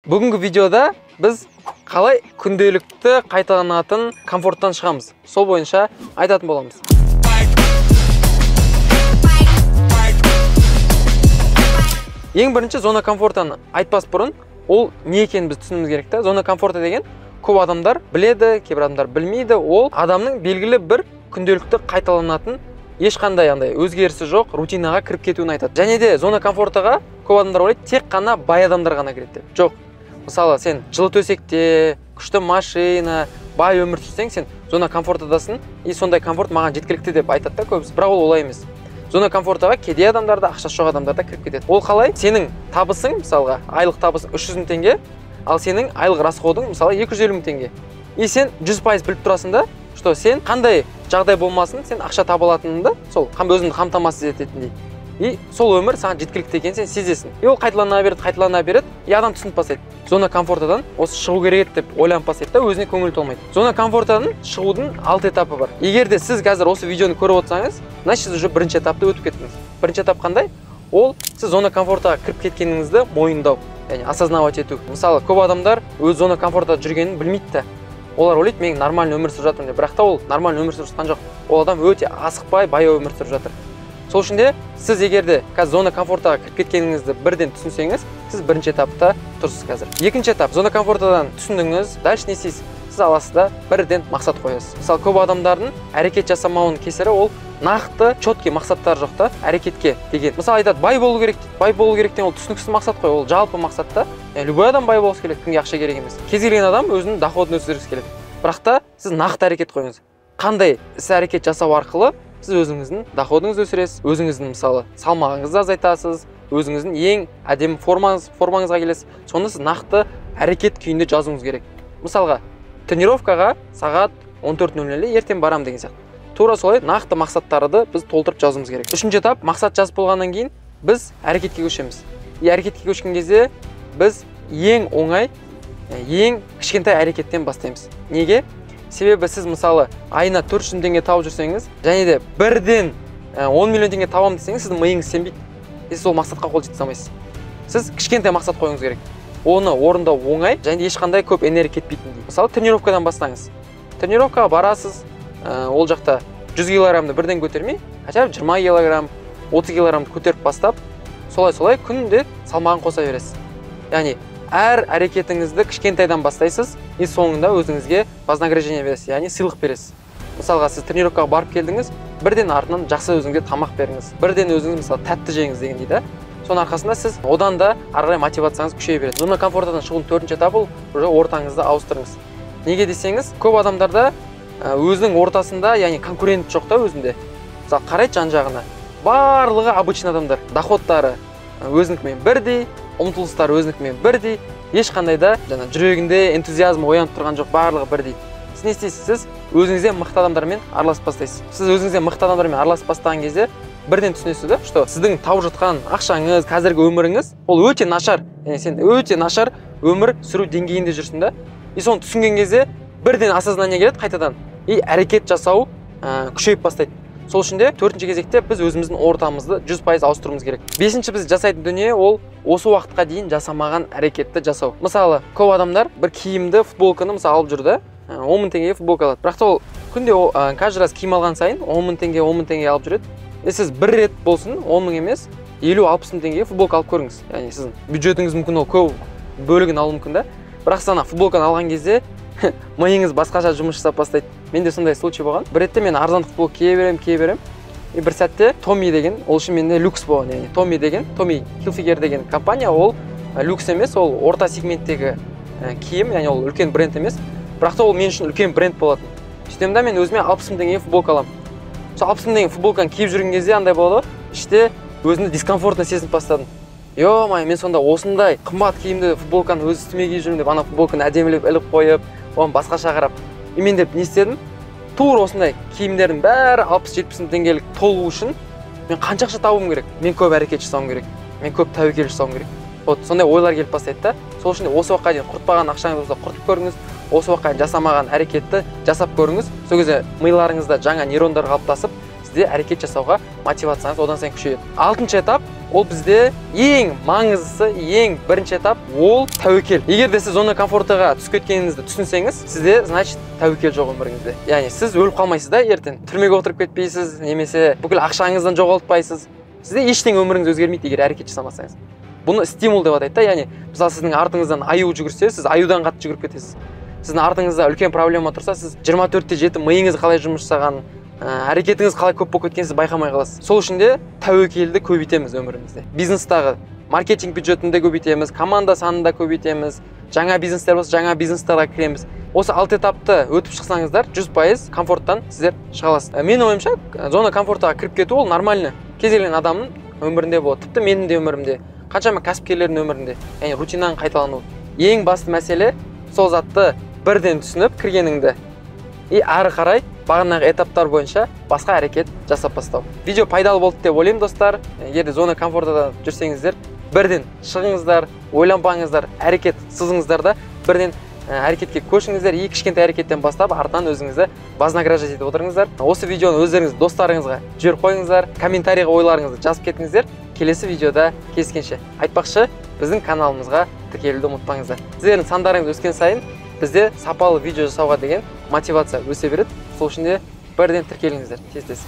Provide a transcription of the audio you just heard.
Бүгінгі видеода біз қалай күнделікті қайталанатын комфорттан шығамыз. Сол бойынша айтатын боламыз. Ең бірінші зона комфорттан айтпас бұрын, ол не екенін біз түсінуіміз керек та. Зона комфорта деген көп адамдар біледі, кейбір адамдар білмейді. Ол адамның белгілі бір күнделікті қайталанатын ешқандай өзгерісі жоқ рутинаға кіріп кетуін айтады. Және де зона комфортаға көп адамдар ойлайды, тек қана бай адамдар ғана кіреді деп. Жоқ. Мысалы, сен жылы төсекте, күшті машина, бай өмір сүрсең, сен зона комфортадасың, и сондай комфорт маған жеткілікті деп айтады да көбісі. Бірақ ол олай емес. Зона комфортаға кедей адамдар да, ақшасы жоқ адамдар да кіріп кетеді. Ол қалай? Сенің табысың, мысалға, айлық табысың 300 000 теңге, ал сенің айлық расходың, мысалы, 250 000 теңге. И сен 100% біліп тұрасың да, что сен қандай жағдай болмасын, сен ақша таба алатыныңды, сол өзіңді қамтамасыз ететіндей. И сол өмір саған жеткілікті екенін сен сезесің. И ол қайталана береді, и адам түсініп бастайды. Зона комфортадан осы шығу керек деп ойланып бастайды да, өзіне көңіл толмайды. Зона комфортадан шығудың 6 этапы бар. Егер де сіз қазір осы видеоны көріп отырсаңыз, значит сіз уже бірінші этапты өтіп кеттіңіз. Бірінші этап қандай? Ол сіз зона комфортаға кіріп кеткеніңізді мойындау, яғни осознавать ету. Мысалы, көп адамдар өз зона комфортада жүргенін білмейді да. Олар ойлайды, мен нормальный өмір сүріп жатырмын деп. Бірақ та ол нормальный өмір сүріп жатқан жоқ. Ол адам өте асықпай, баяу өмір сүріп жатыр. Сол үшін де сіз егерде қазір зона комфортаға кіріп кеткеніңізді бірден түсінсеңіз, сіз бірінші этапта тұрсыз қазір. Екінші этап, зона комфортадан түсіндіңіз, дальше не істейсіз? Сіз аласыз да бірден мақсат қоясыз. Мысалы, көп адамдардың әрекет жасамауының кесірі ол нақты, четкий мақсаттар жоқ та, әрекетке деген. Мысалы, айтады, бай болу керек дейді. Бай болу керек деген ол түсініксіз мақсат қой, ол жалпы мақсат та. Любой адам бай болғысы келеді, кімге ақша керек емес. Кез келген адам өзінің доходын өсіргісі келеді. Бірақ та сіз нақты әрекет қойыңыз. Қандай іс-әрекет жасау арқылы сіз өзіңіздің доходыңызды өсіресіз, өзіңіздің мысалы салмағыңызды азайтасыз, өзіңіздің ең әдемі формаңызға келесіз. Соны сіз нақты әрекет күйінде жазуыңыз керек. Мысалға, тренировкаға сағат 14:00 ертең барам деген сияқты. Тура солай нақты мақсаттарды біз толтырып жазуымыз керек. Үшінші этап, мақсат жазып болғаннан кейін біз әрекетке көшеміз. И әрекетке көшкен кезде біз ең оңай, ең кішкентай әрекеттен бастаймыз. Неге? Себебі сіз мысалы айына 400 000 теңге тауып жүрсеңіз, және де бірден 10 миллион теңге табам десеңіз, сіздің миыңыз сенбейді. Сіз сол мақсатқа қол жете алмайсыз. Сіз кішкентай мақсат қоюыңыз керек. Оны орындау оңай, және ешқандай көп энергия кетпейтіндей. Мысалы, тренировкадан бастаңыз. Тренировкаға барасыз, ол жақта 100 килограммды бірден көтермей, хотя 20 килограмм, 30 килограммды көтеріп бастап, солай күнде салмағын қоса бересіз. Яғни әр әрекетіңізді кішкентайдан бастайсыз, и соңында өзіңізге вознаграждение бересіз, яғни сыйлық бересіз. Мысалға, сіз тренировкаға барып келдіңіз, бірден артынан жақсы өзіңізге тамақ беріңіз. Бірден өзіңіз мысалы тәтті жеңіз деген дейді. Соның арқасында сіз одан да ары қарай мотивацияңыз күшейе береді. Зона комфортадан шығудың 4-ші этабы уже ортаңызды ауыстырыңыз. Неге десеңіз, көп адамдарда өзінің ортасында, яғни конкурент жоқ та өзінде. Мысалы, қарайды жан-жағына. Барлығы обычный адамдар, доходтары өзінікімен бірдей, ұмтылыстары өзінікімен бірдей, ешқандай да жүрегінде энтузиазм оянып тұрған жоқ, барлығы бірдей. Сіз не істейсіз? Сіз өзіңізде мықты адамдармен араласып бастайсыз. Сіз өзіңізде мықты адамдармен араласып бастаған кезде бірден түсінесіз да, что сіздің тауып жатқан ақшаңыз, қазіргі өміріңіз ол өте нашар. Яғни сен өте нашар өмір сүру деңгейінде жүрсің да. И соны түсінген кезде бірден осознание келеді қайтадан. И әрекет жасау күшейіп бастайды. Сол үшін де 4-ші кезекте біз өзіміздің ортамызды 100% ауыстыруымыз керек. 5-ші біз жасайтын дүние ол осы уақытқа дейін жасамаған әрекетті жасау. Мысалы, көп адамдар бір киімді, футболканы мысалы алып жүрді, 10 000 теңгеге футболка алады. Бірақ та ол күнде каждый раз киім алған сайын 10 000 теңге алып жүреді. Сіз бір рет болсын 10 000 емес, 50-60 000 теңгеге футболка алып көріңіз. Яғни сіздің бюджетіңіз мүмкін ол көп бөлігін алу мүмкін да. Бірақ сана футболканы алған кезде миыңыз басқаша жұмыс жасап бастайды. Менде сондай случай болған. Бір ретте мен арзан футболка кие берем. И бір сәтте Tommy деген, ол үшін менде люкс болған. Яғни Tommy Hilfiger деген компания, ол люкс емес, ол орта сегменттегі киім, яғни ол үлкен бренд емес. Бірақ та ол мен үшін үлкен бренд болатын. Сөйтем да мен өзіме 60 000 теңге футболка аламын. Сол 60 000 теңге футболканы киіп жүрген кезде андай болды, іште өзімді дискомфортно сезініп бастадым. Йо-май, мен сонда осындай қымбат киімді футболканы өз үстіме киіп жүрмін деп, ана футболканы әдемілеп іліп қойып, оған басқаша қарап. И мен деп не істедім? Тур осындай киімдердің бәрі 60-70 000 теңгелік толу үшін мен қанша ақша табуым керек? Мен көп әрекет жасауым керек. Мен көп тәуекел жасауым керек. Вот сондай ойлар келіп бастайды да. Сол үшін осы уақытқа дейін құртпаған ақшаңызды болса құртып көріңіз. Осы уақытқа дейін жасамаған әрекетті жасап көріңіз. Сол кезде миларыңызда жаңа нейрондар қалыптасып, сізде әрекет жасауға мотивацияңыз одан сайын күшейеді. 6-шы этап ол бізде ең маңыздысы, ең бірінші этап ол тәуекел. Егер де сіз зона комфортыға түсіп кеткеніңізді түсінсеңіз, сізде значит тәуекел жоқ өміріңізде. Яғни сіз өліп қалмайсыз да ертең. Түрмеге отырып кетпейсіз, немесе бүкіл ақшаңыздан жоғалтпайсыз. Сізде ештеңе өміріңіз өзгермейді егер әрекет жасамасаңыз. Бұны стимул деп атайды да, яғни мысалы сіздің артыңыздан аю жүгірсе, сіз аюдан қатты жүгіріп кетесіз. Сіздің артыңызда үлкен проблема тұрса, сіз 24/7 миыңыз қалай жұмыс жасағанын, әрекетіңіз қалай көп болып кеткенін сіз байқамай қаласыз. Сол үшін де тәуекелді көбейтеміз өмірімізде. Бизнестағы маркетинг бюджетін де көбейтеміз, команда санын да көбейтеміз, жаңа бизнестер болса, жаңа бизнестарға кіреміз. Осы 6 этапты өтіп шықсаңыздар, 100% комфорттан сіздер шыға аласыз. Менің ойымша, зона комфортаға кіріп кету ол нормальны. Кез келген адамның өмірінде болады, тіпті менің де өмірімде, қаншама кәсіпкерлердің өмірінде, яғни рутинаның қайталануы. Ең басты мәселе сол затты бірден түсініп кіргеніңді ары қарай бағанағы этаптар бойынша басқа әрекет жасап бастау. Видео пайдалы болды деп ойлаймын достар. Егер де зона комфортада жүрсеңіздер, бірден шығыңыздар, ойланбаңыздар, әрекет сызыңыздар да бірден әрекетке көшіңіздер. Ең кішкентай әрекеттен бастап артынан өзіңізді вознаграждать етіп отырыңыздар. Осы видеоны өздеріңіз достарыңызға жіберіп қойыңыздар, комментарийға ойларыңызды жазып кетіңіздер. Келесі видеода кездескенше. Айтпақшы, біздің каналымызға тіркелуді ұмытпаңыздар. Сіздердің сандарыңыз өскен сайын бізде сапалы видео жасауға деген мотивация өсе береді. Сол үшін де бірден тіркеліңіздер. Тез-тез.